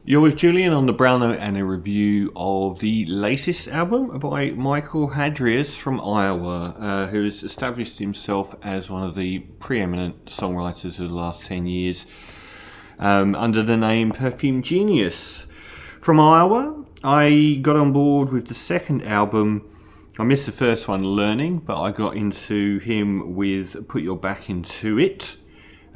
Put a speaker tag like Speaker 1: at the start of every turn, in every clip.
Speaker 1: You're with Julian on the Brown Note and a review of the latest album by Michael Hadreas from Iowa, who has established himself as one of the preeminent songwriters of the last 10 years under the name Perfume Genius. From Iowa, I got on board with the second album. I missed the first one, Learning, but I got into him with Put Your Back Into It.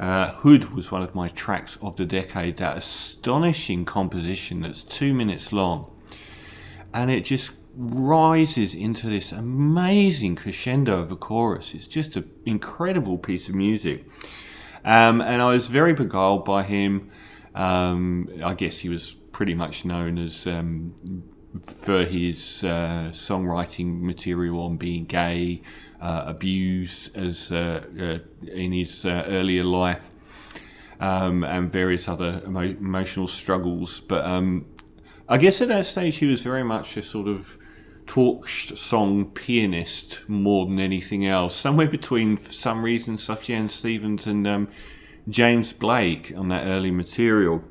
Speaker 1: Hood was one of my tracks of the decade, that astonishing composition that's 2 minutes long, and it just rises into this amazing crescendo of a chorus. It's just an incredible piece of music, and I was very beguiled by him. I guess he was pretty much known as for his songwriting material on being gay, abuse as in his earlier life, and various other emotional struggles. But I guess at that stage he was very much a sort of talk song pianist more than anything else, somewhere between, for some reason, Sufjan Stevens and James Blake on that early material.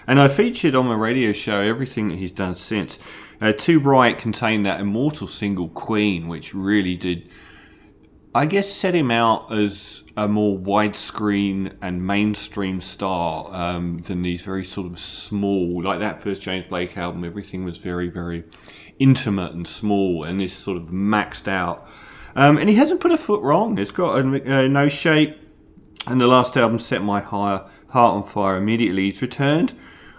Speaker 1: And I featured on my radio show everything that he's done since. Too Bright contained that immortal single Queen, which really did, I guess, set him out as a more widescreen and mainstream star than these very sort of small, like that first James Blake album, everything was very, very intimate and small, and this sort of maxed out. And he hasn't put a foot wrong. It's got a No Shape, and the last album set my heart on fire immediately. He's returned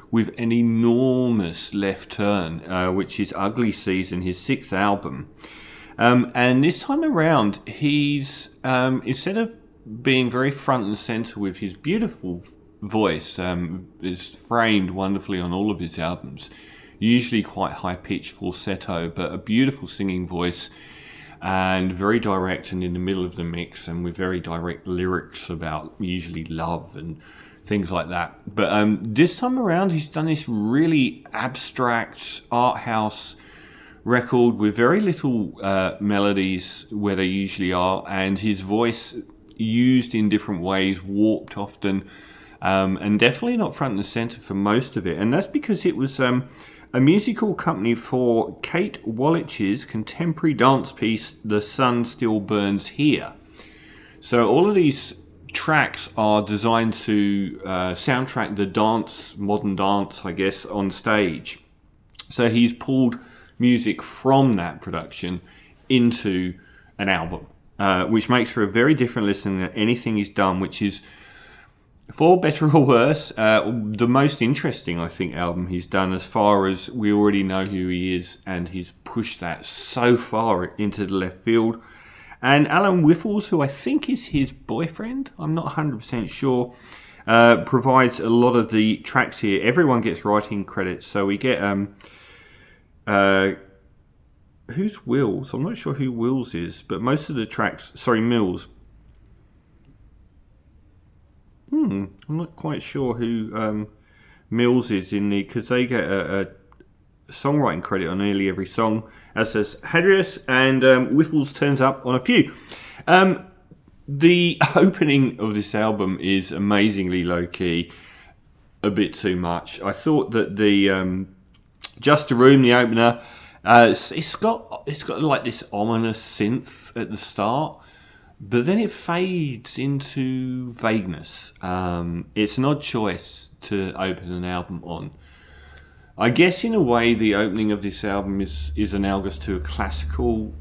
Speaker 1: with an enormous left turn, which is Ugly Season, his sixth album. And this time around, he's, instead of being very front and centre with his beautiful voice, is framed wonderfully on all of his albums, usually quite high-pitched falsetto, but a beautiful singing voice, and very direct and in the middle of the mix, and with very direct lyrics about usually love and things like that. But this time around he's done this really abstract art house record with very little melodies where they usually are, and his voice used in different ways, warped often, and definitely not front and centre for most of it. And that's because it was a musical company for Kate Wallich's contemporary dance piece The Sun Still Burns Here. So all of these tracks are designed to soundtrack the dance, modern dance, I guess, on stage. So he's pulled music from that production into an album, which makes for a very different listen than anything he's done, which is, for better or worse, the most interesting, I think, album he's done, as far as we already know who he is, and he's pushed that so far into the left field. And Alan Whiffles, who I think is his boyfriend, I'm not 100% sure, provides a lot of the tracks here. Everyone gets writing credits, so we get who's Wills? I'm not sure who Wills is, but most of the tracks, sorry, Mills. I'm not quite sure who Mills is in the, because they get a songwriting credit on nearly every song, as does Hadreas, and Whiffles turns up on a few. The opening of this album is amazingly low-key, a bit too much. I thought that the Just a Room, the opener, it's got like this ominous synth at the start, but then it fades into vagueness. It's an odd choice to open an album on. I guess in a way the opening of this album is analogous to a classical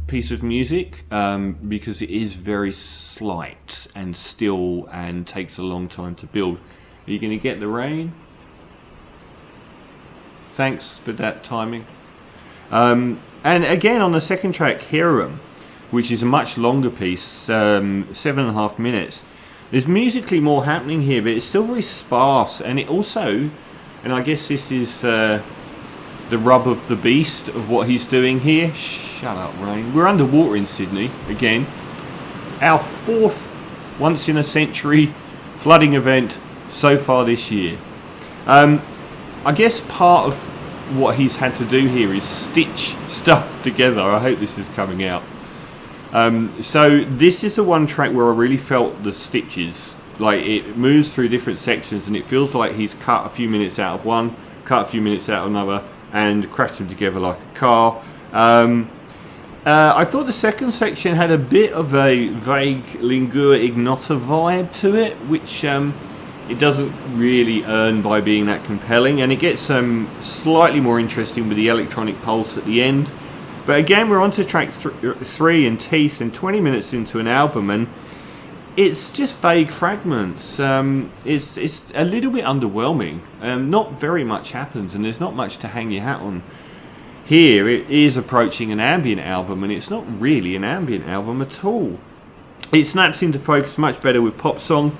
Speaker 1: piece of music, because it is very slight and still and takes a long time to build. Are you going to get the rain? Thanks for that timing. And again on the second track, Harem, which is a much longer piece, 7.5 minutes, there's musically more happening here, but it's still very sparse, and it also, and I guess this is the rub of the beast of what he's doing here. Shut up, rain. We're underwater in Sydney again. Our fourth once-in-a-century flooding event so far this year. I guess part of what he's had to do here is stitch stuff together. I hope this is coming out. So this is the one track where I really felt the stitches Like, it moves through different sections, and it feels like he's cut a few minutes out of one, cut a few minutes out of another, and crashed them together like a car. I thought the second section had a bit of a vague lingua ignota vibe to it, which it doesn't really earn by being that compelling, and it gets slightly more interesting with the electronic pulse at the end. But again, we're on to track 3 and Teeth, and 20 minutes into an album, and it's just vague fragments. It's a little bit underwhelming. Not very much happens, and there's not much to hang your hat on. Here, it is approaching an ambient album, and it's not really an ambient album at all. It snaps into focus much better with pop song.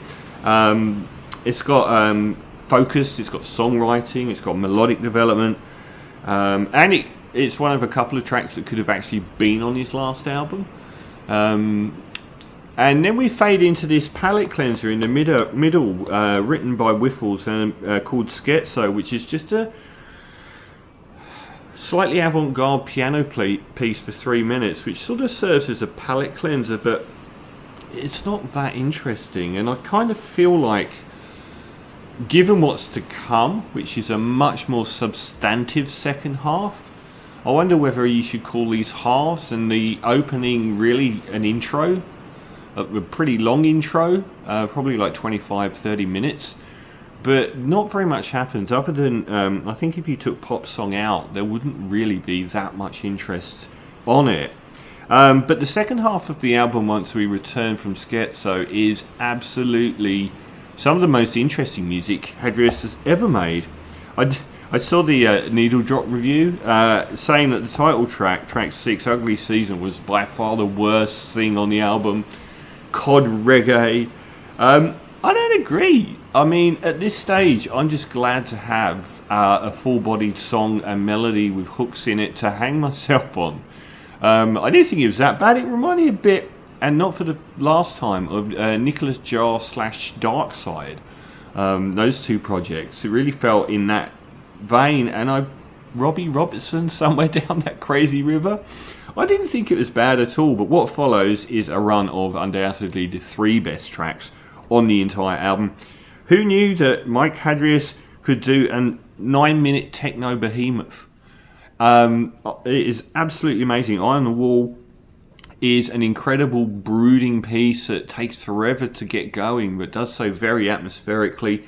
Speaker 1: It's got focus, it's got songwriting, it's got melodic development, and it's one of a couple of tracks that could have actually been on his last album. And then we fade into this palette cleanser in the middle, written by Whiffles and called Scherzo, which is just a slightly avant-garde piano piece for 3 minutes, which sort of serves as a palette cleanser, but it's not that interesting. And I kind of feel like, given what's to come, which is a much more substantive second half, I wonder whether you should call these halves, and the opening really an intro, a pretty long intro, probably like 25-30 minutes, but not very much happens other than, I think if you took pop song out, there wouldn't really be that much interest on it. But the second half of the album, once we return from Scherzo, is absolutely some of the most interesting music Hadreas has ever made. I saw the Needle Drop review saying that the title track, track 6, Ugly Season, was by far the worst thing on the album. COD reggae. I don't agree. I mean, at this stage, I'm just glad to have a full-bodied song and melody with hooks in it to hang myself on. I didn't think it was that bad. It reminded me a bit, and not for the last time, of Nicholas Jar / Dark Side. Those two projects. It really felt in that vein, and Robbie Robertson somewhere down that crazy river. I didn't think it was bad at all, but what follows is a run of undoubtedly the 3 best tracks on the entire album. Who knew that Mike Hadreas could do a 9-minute techno behemoth? It is absolutely amazing. Eye on the Wall is an incredible brooding piece that takes forever to get going, but does so very atmospherically,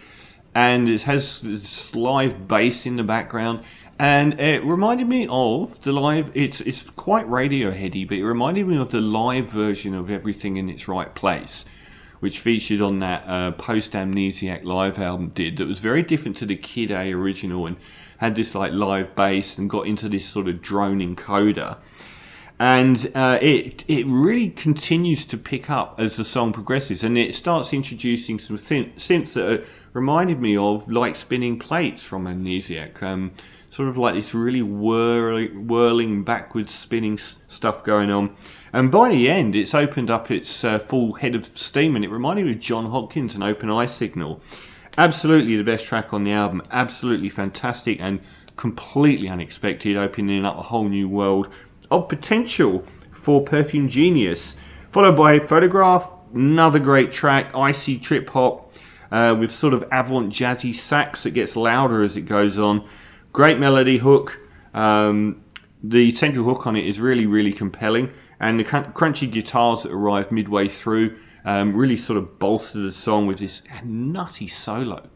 Speaker 1: and it has this live bass in the background, and it reminded me of the live, it's quite Radioheady, but it reminded me of the live version of Everything in Its Right Place, which featured on that post-Amnesiac live album that was very different to the Kid A original, and had this like live bass and got into this sort of droning coda. And it really continues to pick up as the song progresses, and it starts introducing some synths that reminded me of like spinning plates from Amnesiac, sort of like this really whirling backwards spinning stuff going on. And by the end, it's opened up its full head of steam, and it reminded me of John Hopkins and Open Eye Signal. Absolutely the best track on the album, absolutely fantastic and completely unexpected, opening up a whole new world of potential for Perfume genius. Followed by Photograph, another great track, icy trip hop with sort of avant jazzy sax that gets louder as it goes on. Great melody hook. The central hook on it is really compelling, and the crunchy guitars that arrive midway through really sort of bolster the song with this nutty solo.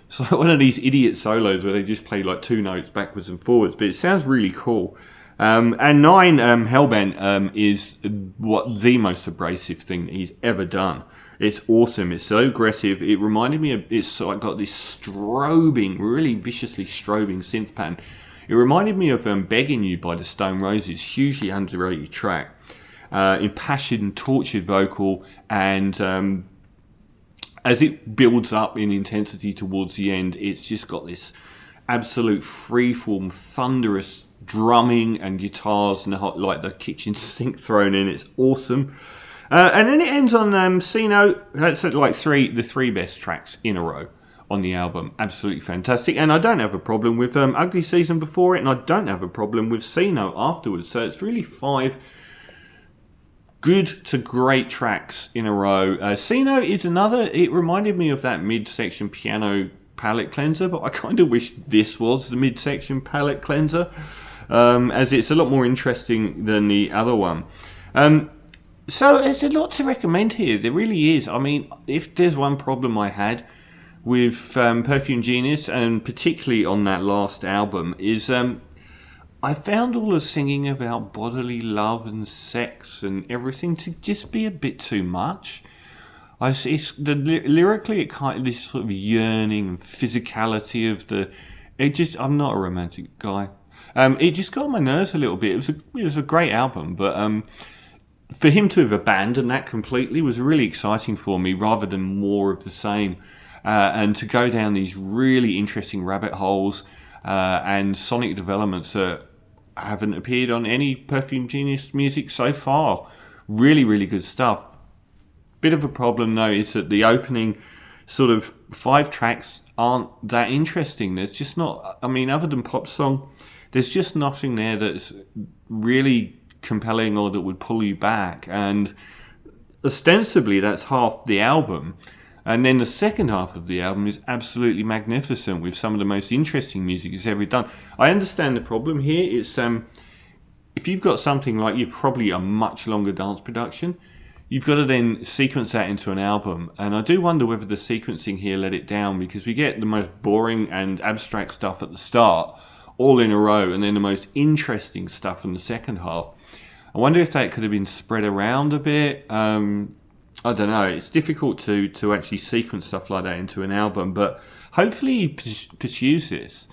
Speaker 1: It's like one of these idiot solos where they just play like 2 notes backwards and forwards, but it sounds really cool. And 9, Hellbent, is what the most abrasive thing that he's ever done. It's awesome. It's so aggressive. It reminded me of, it's like got this strobing, really viciously strobing synth pattern. It reminded me of Begging You by the Stone Roses, hugely underrated track. Impassioned, tortured vocal, and as it builds up in intensity towards the end, it's just got this absolute freeform, thunderous drumming and guitars and like the kitchen sink thrown in. It's awesome. And then it ends on Seaon. That's like the 3 best tracks in a row on the album. Absolutely fantastic. And I don't have a problem with Ugly Season before it, and I don't have a problem with Seaon afterwards. So it's really 5 good to great tracks in a row. Seaon is another. It reminded me of that mid-section piano palette cleanser, but I kind of wish this was the mid-section palette cleanser, as it's a lot more interesting than the other one. So there's a lot to recommend here. There really is. I mean, if there's one problem I had with Perfume Genius, and particularly on that last album, is I found all the singing about bodily love and sex and everything to just be a bit too much. Lyrically, it kind of this sort of yearning and physicality of the. I'm not a romantic guy. It just got on my nerves a little bit. It was a great album, but for him to have abandoned that completely was really exciting for me, rather than more of the same, and to go down these really interesting rabbit holes and sonic developments that haven't appeared on any Perfume Genius music so far. Really, really good stuff. Bit of a problem though is that the opening sort of 5 tracks aren't that interesting. There's just not, I mean, other than Pop Song, there's just nothing there that's really compelling or that would pull you back. And ostensibly that's half the album. And then the second half of the album is absolutely magnificent with some of the most interesting music it's ever done. I understand the problem here. It's if you've got something like you're probably a much longer dance production, you've got to then sequence that into an album. And I do wonder whether the sequencing here let it down, because we get the most boring and abstract stuff at the start, all in a row, and then the most interesting stuff in the second half. I wonder if that could have been spread around a bit. I don't know. It's difficult to actually sequence stuff like that into an album, but hopefully he pursues this.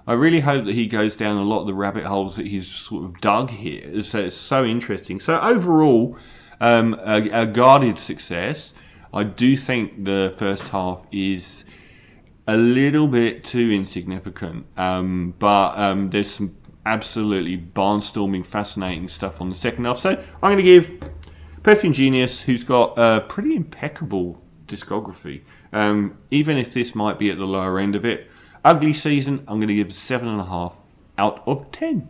Speaker 1: I really hope that he goes down a lot of the rabbit holes that he's sort of dug here. It's so interesting. So overall, a guarded success. I do think the first half is a little bit too insignificant, but there's some absolutely barnstorming, fascinating stuff on the second half. So I'm going to give Perfume Genius, who's got a pretty impeccable discography, even if this might be at the lower end of it. Ugly Season, I'm going to give 7.5 out of 10.